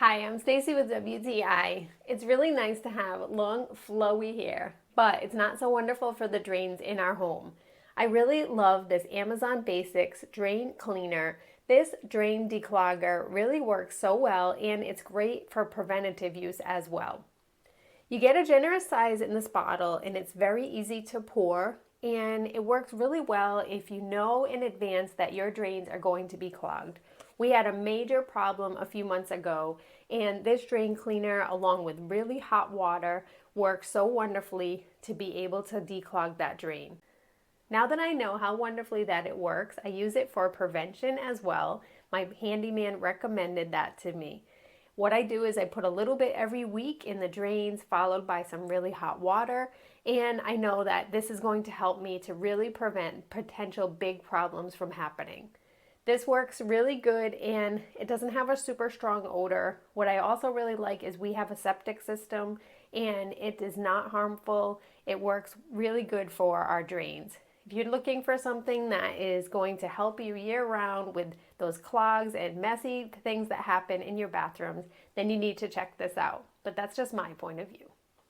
Hi, I'm Stacy with WTI. It's really nice to have long, flowy hair, but it's not so wonderful for the drains in our home. I really love this Amazon Basics Drain Cleaner. This drain declogger really works so well, and it's great for preventative use as well. You get a generous size in this bottle, and it's very easy to pour, and it works really well if you know in advance that your drains are going to be clogged. We had a major problem a few months ago, and this drain cleaner, along with really hot water, works so wonderfully to be able to declog that drain. Now that I know how wonderfully that it works, I use it for prevention as well. My handyman recommended that to me. What I do is I put a little bit every week in the drains, followed by some really hot water, and I know that this is going to help me to really prevent potential big problems from happening. This works really good, and it doesn't have a super strong odor. What I also really like is we have a septic system, and it is not harmful. It works really good for our drains. If you're looking for something that is going to help you year round with those clogs and messy things that happen in your bathrooms, then you need to check this out. But that's just my point of view.